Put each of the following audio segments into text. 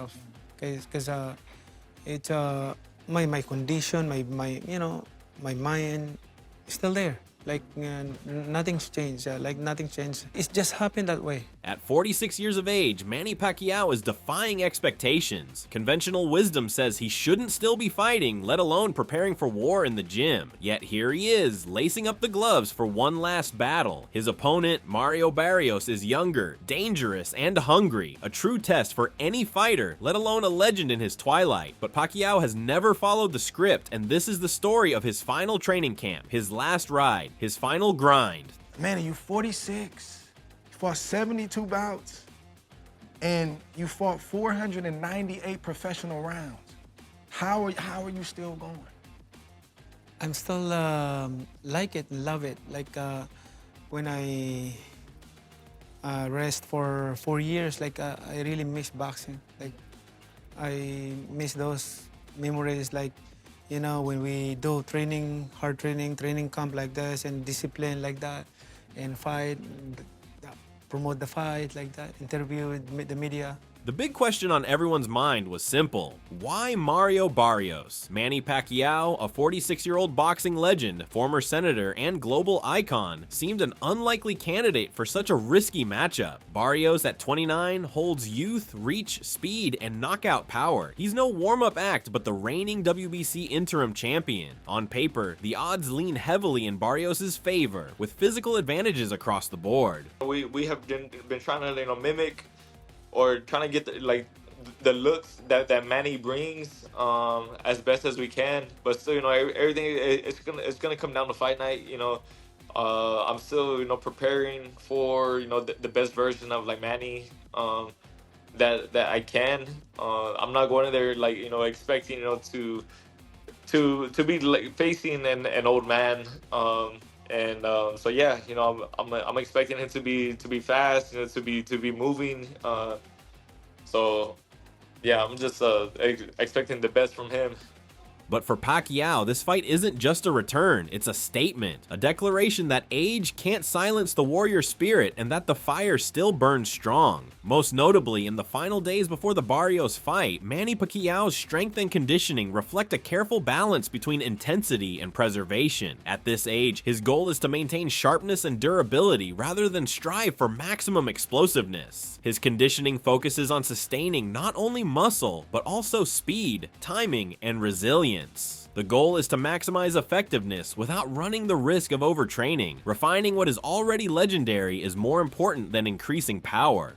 myself, because it's my condition, my my mind is still there. Like nothing's changed. Like nothing changed. It's just happened that way. At 46 years of age, Manny Pacquiao is defying expectations. Conventional wisdom says he shouldn't still be fighting, let alone preparing for war in the gym. Yet here he is, lacing up the gloves for one last battle. His opponent, Mario Barrios, is younger, dangerous, and hungry. A true test for any fighter, let alone a legend in his twilight. But Pacquiao has never followed the script, and this is the story of his final training camp, his last ride, his final grind. Manny, you 46. You fought 72 bouts, and you fought 498 professional rounds. How are you still going? I'm still like it, love it. Like when I rest for 4 years, like I really miss boxing. Like I miss those memories, like when we do training, hard training camp like this, and discipline like that, and fight, promote the fight like that, interview with the media. The big question on everyone's mind was simple. Why Mario Barrios? Manny Pacquiao, a 46-year-old boxing legend, former senator, and global icon, seemed an unlikely candidate for such a risky matchup. Barrios, at 29, holds youth, reach, speed, and knockout power. He's no warm-up act, but the reigning WBC interim champion. On paper, the odds lean heavily in Barrios' favor, with physical advantages across the board. We have been trying to mimic or trying to get the looks that Manny brings as best as we can, but still everything it's gonna come down to fight night. I'm still preparing for the best version of Manny that I can. I'm not going in there expecting to be facing an old man. So yeah, I'm expecting him to be fast, to be moving. So yeah, I'm just expecting the best from him. But for Pacquiao, this fight isn't just a return, it's a statement, a declaration that age can't silence the warrior spirit and that the fire still burns strong. Most notably, in the final days before the Barrios fight, Manny Pacquiao's strength and conditioning reflect a careful balance between intensity and preservation. At this age, his goal is to maintain sharpness and durability rather than strive for maximum explosiveness. His conditioning focuses on sustaining not only muscle, but also speed, timing, and resilience. The goal is to maximize effectiveness without running the risk of overtraining. Refining what is already legendary is more important than increasing power.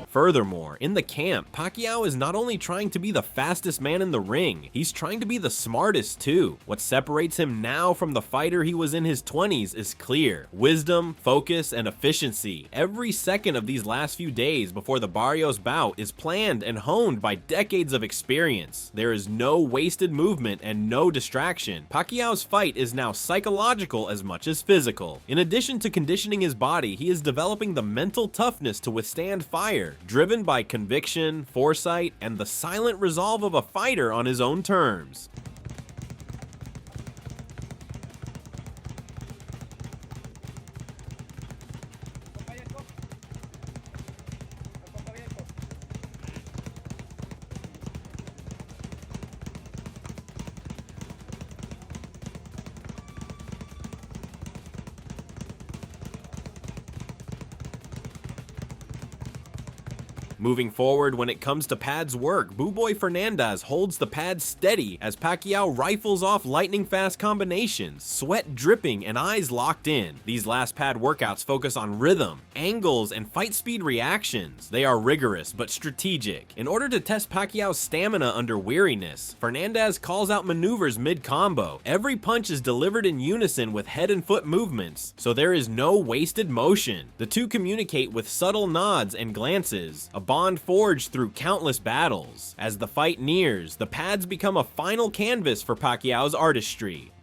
Furthermore, in the camp, Pacquiao is not only trying to be the fastest man in the ring, he's trying to be the smartest too. What separates him now from the fighter he was in his 20s is clear: wisdom, focus, and efficiency. Every second of these last few days before the Barrios bout is planned and honed by decades of experience. There is no wasted movement and no distraction. Pacquiao's fight is now psychological as much as physical. In addition to conditioning his body, he is developing the mental toughness to withstand fire, driven by conviction, foresight, and the silent resolve of a fighter on his own terms. Moving forward, when it comes to pads work, Boo-Boy Fernandez holds the pads steady as Pacquiao rifles off lightning-fast combinations, sweat dripping and eyes locked in. These last pad workouts focus on rhythm, angles, and fight speed reactions. They are rigorous but strategic. In order to test Pacquiao's stamina under weariness, Fernandez calls out maneuvers mid-combo. Every punch is delivered in unison with head and foot movements, so there is no wasted motion. The two communicate with subtle nods and glances, a bond forged through countless battles. As the fight nears, the pads become a final canvas for Pacquiao's artistry.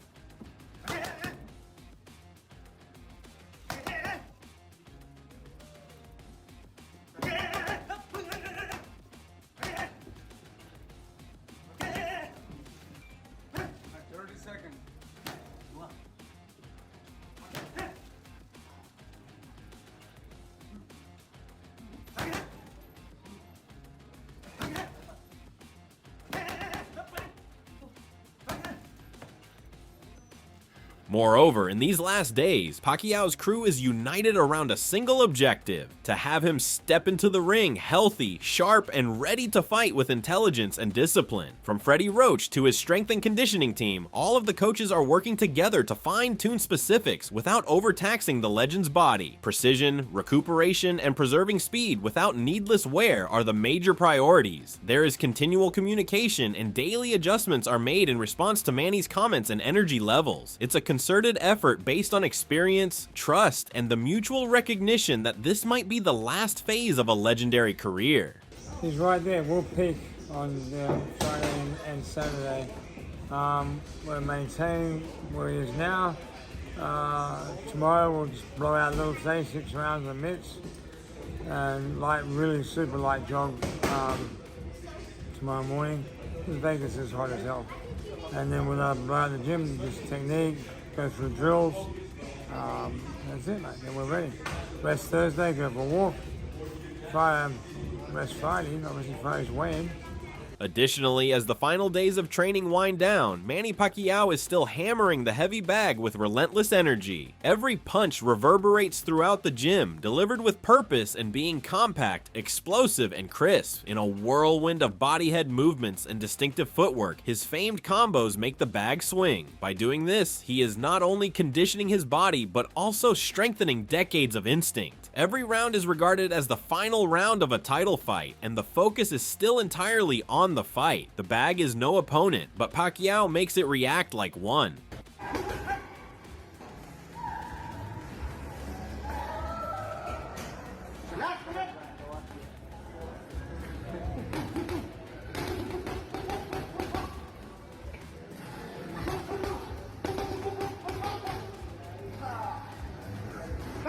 Moreover, in these last days, Pacquiao's crew is united around a single objective: to have him step into the ring healthy, sharp, and ready to fight with intelligence and discipline. From Freddie Roach to his strength and conditioning team, all of the coaches are working together to fine-tune specifics without overtaxing the legend's body. Precision, recuperation, and preserving speed without needless wear are the major priorities. There is continual communication, and daily adjustments are made in response to Manny's comments and energy levels. It's a concerted effort based on experience, trust, and the mutual recognition that this might be the last phase of a legendary career. He's right there. We'll peak on Friday and Saturday. We're maintaining where he is now. Tomorrow we'll just blow out little things, 6 rounds of mitts, and really super light jog tomorrow morning. Vegas is hot as hell. And then we'll blow out the gym, just technique, go through drills. That's it, mate. Then we're ready. Rest Thursday, go for a walk. Friday, rest Friday. Obviously Friday's weigh-in. Additionally, as the final days of training wind down, Manny Pacquiao is still hammering the heavy bag with relentless energy. Every punch reverberates throughout the gym, delivered with purpose and being compact, explosive, and crisp. In a whirlwind of body-head movements and distinctive footwork, his famed combos make the bag swing. By doing this, he is not only conditioning his body, but also strengthening decades of instinct. Every round is regarded as the final round of a title fight, and the focus is still entirely on the fight. The bag is no opponent, but Pacquiao makes it react like one.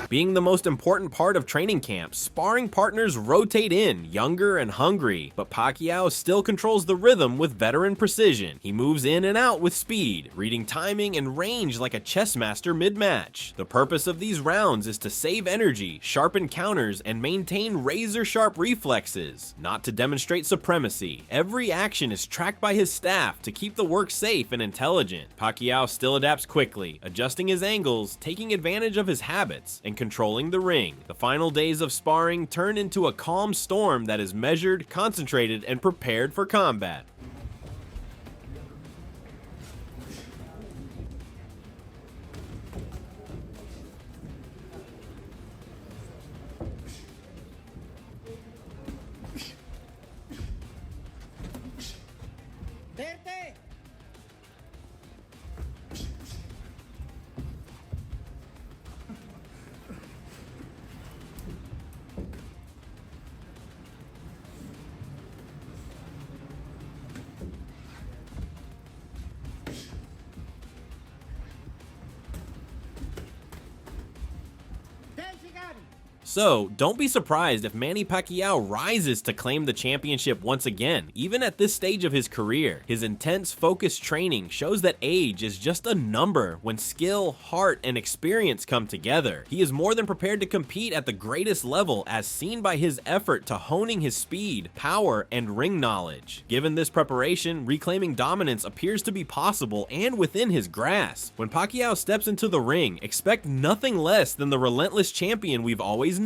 Being the most important part of training camp, sparring partners rotate in, younger and hungry, but Pacquiao still controls the rhythm with veteran precision. He moves in and out with speed, reading timing and range like a chess master mid-match. The purpose of these rounds is to save energy, sharpen counters, and maintain razor-sharp reflexes, not to demonstrate supremacy. Every action is tracked by his staff to keep the work safe and intelligent. Pacquiao still adapts quickly, adjusting his angles, taking advantage of his habits, and controlling the ring. The final days of sparring turn into a calm storm that is measured, concentrated, and prepared for combat. So, don't be surprised if Manny Pacquiao rises to claim the championship once again, even at this stage of his career. His intense, focused training shows that age is just a number when skill, heart, and experience come together. He is more than prepared to compete at the greatest level, as seen by his effort to honing his speed, power, and ring knowledge. Given this preparation, reclaiming dominance appears to be possible and within his grasp. When Pacquiao steps into the ring, expect nothing less than the relentless champion we've always known.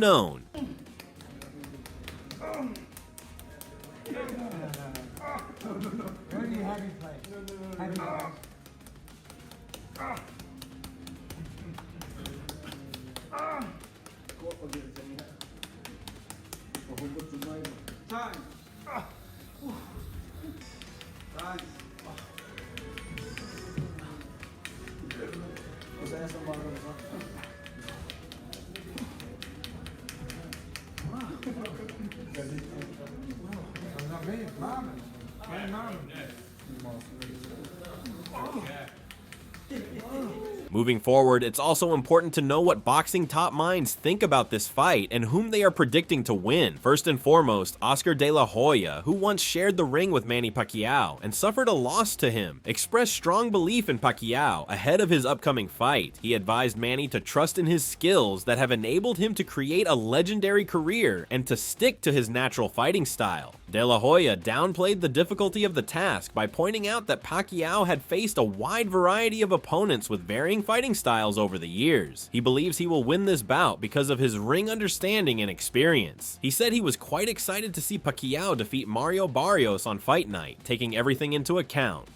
Moving forward, it's also important to know what boxing top minds think about this fight and whom they are predicting to win. First and foremost, Oscar De La Hoya, who once shared the ring with Manny Pacquiao and suffered a loss to him, expressed strong belief in Pacquiao ahead of his upcoming fight. He advised Manny to trust in his skills that have enabled him to create a legendary career and to stick to his natural fighting style. De La Hoya downplayed the difficulty of the task by pointing out that Pacquiao had faced a wide variety of opponents with varying fighting styles over the years. He believes he will win this bout because of his ring understanding and experience. He said he was quite excited to see Pacquiao defeat Mario Barrios on fight night, taking everything into account.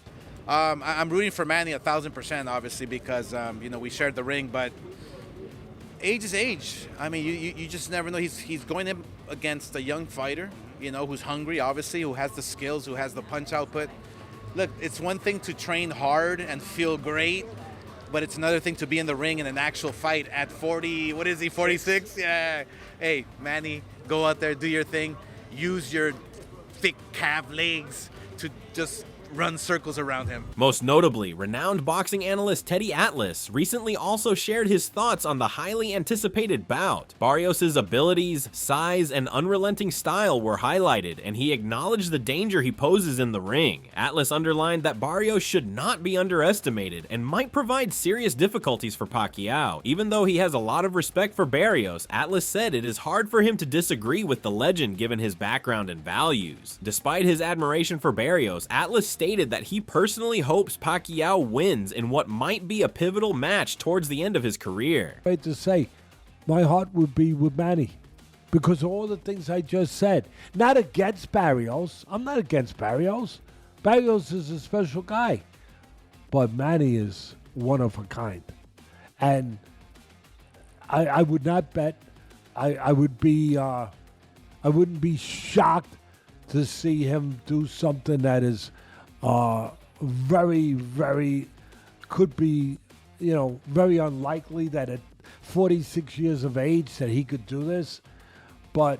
I'm rooting for Manny 1,000%, obviously, because you know, we shared the ring, but age is age. I mean, you just never know. He's going in against a young fighter, you know, who's hungry, obviously, who has the skills, who has the punch output. Look, it's one thing to train hard and feel great, but it's another thing to be in the ring in an actual fight at 40, what is he, 46? Yeah. Hey, Manny, go out there, do your thing. Use your thick calf legs to just run circles around him. Most notably, renowned boxing analyst Teddy Atlas recently also shared his thoughts on the highly anticipated bout. Barrios' abilities, size, and unrelenting style were highlighted, and he acknowledged the danger he poses in the ring. Atlas underlined that Barrios should not be underestimated and might provide serious difficulties for Pacquiao. Even though he has a lot of respect for Barrios, Atlas said it is hard for him to disagree with the legend given his background and values. Despite his admiration for Barrios, Atlas stated that he personally hopes Pacquiao wins in what might be a pivotal match towards the end of his career. Right to say, my heart would be with Manny because of all the things I just said. Not against Barrios. I'm not against Barrios. Barrios is a special guy, but Manny is one of a kind. And I would not bet. I wouldn't be shocked to see him do something that is very, very, could be, you know, very unlikely that at 46 years of age that he could do this, but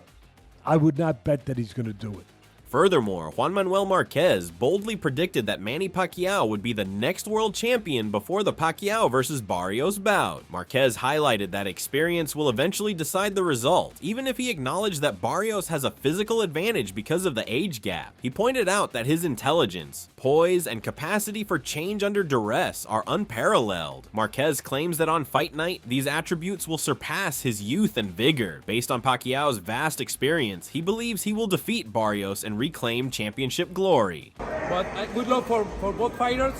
I would not bet that he's going to do it. Furthermore, Juan Manuel Marquez boldly predicted that Manny Pacquiao would be the next world champion before the Pacquiao versus Barrios bout. Marquez highlighted that experience will eventually decide the result, even if he acknowledged that Barrios has a physical advantage because of the age gap. He pointed out that his intelligence, poise, and capacity for change under duress are unparalleled. Marquez claims that on fight night, these attributes will surpass his youth and vigor. Based on Pacquiao's vast experience, he believes he will defeat Barrios and reclaim championship glory. But good luck for both fighters.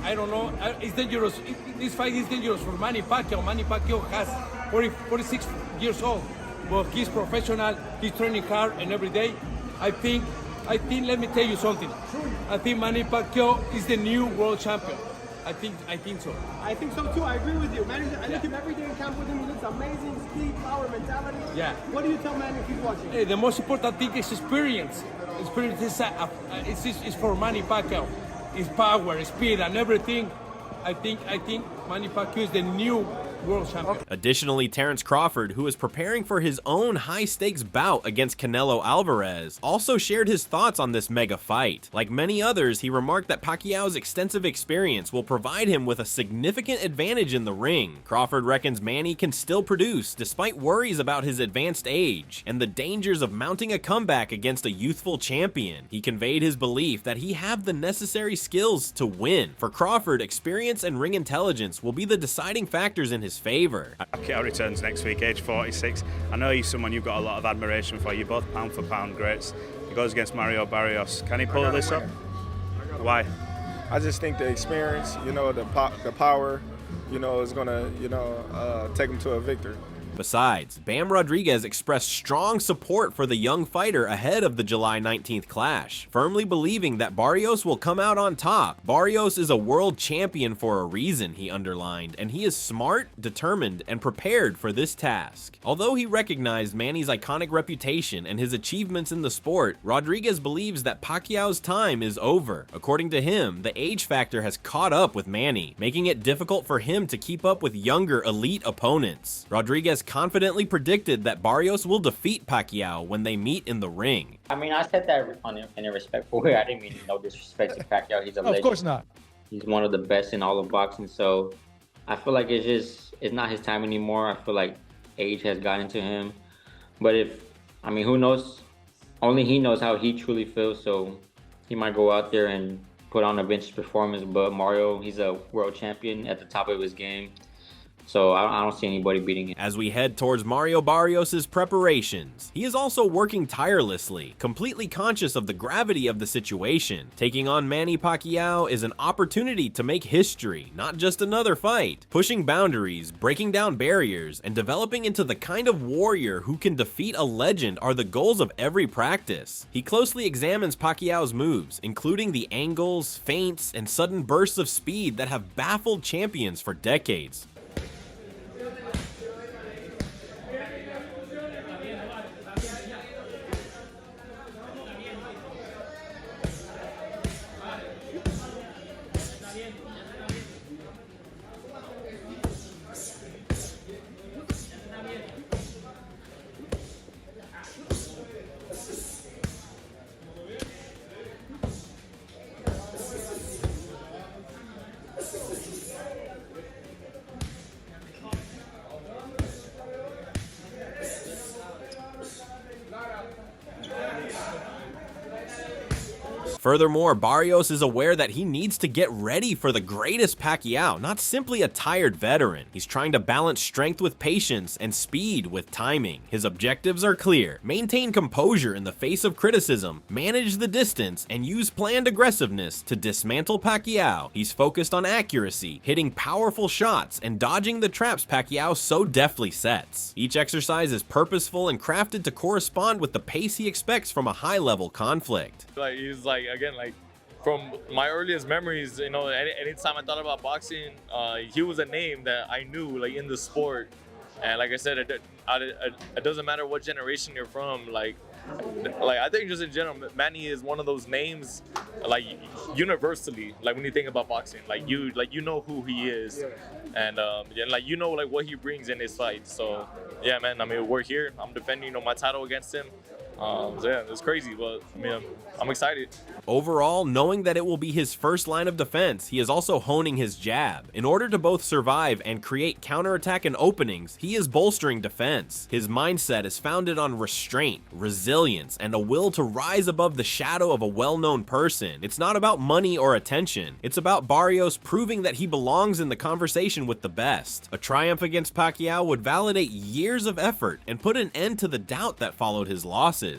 I don't know. It's dangerous. This fight is dangerous for Manny Pacquiao. Manny Pacquiao has 46 years old, but he's professional. He's training hard and every day. I think. Let me tell you something. I think Manny Pacquiao is the new world champion. I think so. I think so too. I agree with you. Manny, I look him every day in camp with him. He looks amazing. Speed, power, mentality. Yeah. What do you tell Manny if he's watching? The most important thing is experience. Experience is for Manny Pacquiao. His power, speed, and everything. I think Manny Pacquiao is the new world champion. Additionally, Terence Crawford, who is preparing for his own high-stakes bout against Canelo Alvarez, also shared his thoughts on this mega fight. Like many others, he remarked that Pacquiao's extensive experience will provide him with a significant advantage in the ring. Crawford reckons Manny can still produce, despite worries about his advanced age, and the dangers of mounting a comeback against a youthful champion. He conveyed his belief that he have the necessary skills to win. For Crawford, experience and ring intelligence will be the deciding factors in his favor. Pacquiao returns next week, age 46. I know he's someone you've got a lot of admiration for. You're both pound for pound greats. He goes against Mario Barrios. Can he pull this up? Why? I just think the experience, you know, the power, you know, is gonna, you know, take him to a victory. Besides, Bam Rodriguez expressed strong support for the young fighter ahead of the July 19th clash, firmly believing that Barrios will come out on top. Barrios is a world champion for a reason, he underlined, and he is smart, determined, and prepared for this task. Although he recognized Manny's iconic reputation and his achievements in the sport, Rodriguez believes that Pacquiao's time is over. According to him, the age factor has caught up with Manny, making it difficult for him to keep up with younger elite opponents. Rodriguez confidently predicted that Barrios will defeat Pacquiao when they meet in the ring. I mean, I said that in a respectful way. I didn't mean no disrespect to Pacquiao. He's a legend. Of course not. He's one of the best in all of boxing. So I feel like it's not his time anymore. I feel like age has gotten to him. But who knows? Only he knows how he truly feels. So he might go out there and put on a vintage performance. But Mario, he's a world champion at the top of his game. So I don't see anybody beating him. As we head towards Mario Barrios' preparations, he is also working tirelessly, completely conscious of the gravity of the situation. Taking on Manny Pacquiao is an opportunity to make history, not just another fight. Pushing boundaries, breaking down barriers, and developing into the kind of warrior who can defeat a legend are the goals of every practice. He closely examines Pacquiao's moves, including the angles, feints, and sudden bursts of speed that have baffled champions for decades. Furthermore, Barrios is aware that he needs to get ready for the greatest Pacquiao, not simply a tired veteran. He's trying to balance strength with patience and speed with timing. His objectives are clear: maintain composure in the face of criticism, manage the distance, and use planned aggressiveness to dismantle Pacquiao. He's focused on accuracy, hitting powerful shots, and dodging the traps Pacquiao so deftly sets. Each exercise is purposeful and crafted to correspond with the pace he expects from a high-level conflict. He's again, from my earliest memories, anytime I thought about boxing, he was a name that I knew, in the sport. And like I said, it doesn't matter what generation you're from. I think just in general, Manny is one of those names, universally. When you think about boxing, you know who he is, and what he brings in his fight. So yeah, man. We're here. I'm defending, my title against him. Yeah, it's crazy, but I'm excited. Overall, knowing that it will be his first line of defense, he is also honing his jab. In order to both survive and create counterattack and openings, he is bolstering defense. His mindset is founded on restraint, resilience, and a will to rise above the shadow of a well-known person. It's not about money or attention. It's about Barrios proving that he belongs in the conversation with the best. A triumph against Pacquiao would validate years of effort and put an end to the doubt that followed his losses.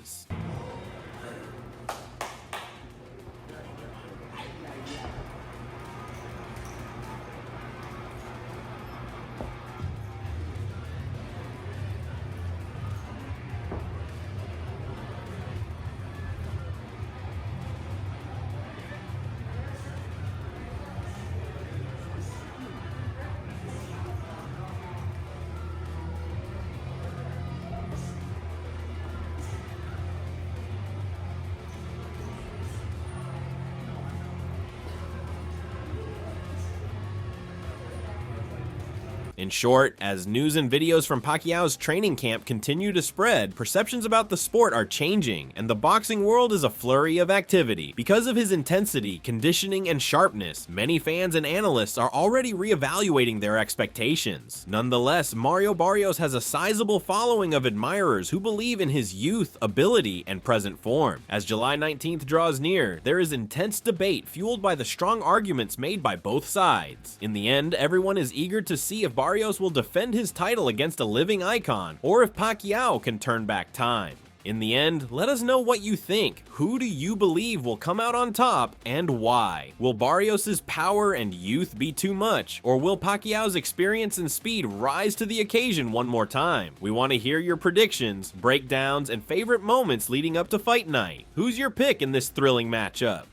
In short, as news and videos from Pacquiao's training camp continue to spread, perceptions about the sport are changing, and the boxing world is a flurry of activity. Because of his intensity, conditioning, and sharpness, many fans and analysts are already reevaluating their expectations. Nonetheless, Mario Barrios has a sizable following of admirers who believe in his youth, ability, and present form. As July 19th draws near, there is intense debate fueled by the strong arguments made by both sides. In the end, everyone is eager to see if Barrios will defend his title against a living icon, or if Pacquiao can turn back time. In the end, let us know what you think. Who do you believe will come out on top and why? Will Barrios' power and youth be too much? Or will Pacquiao's experience and speed rise to the occasion one more time? We want to hear your predictions, breakdowns, and favorite moments leading up to fight night. Who's your pick in this thrilling matchup?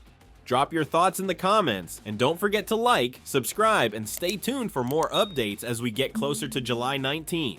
Drop your thoughts in the comments, and don't forget to like, subscribe, and stay tuned for more updates as we get closer to July 19th.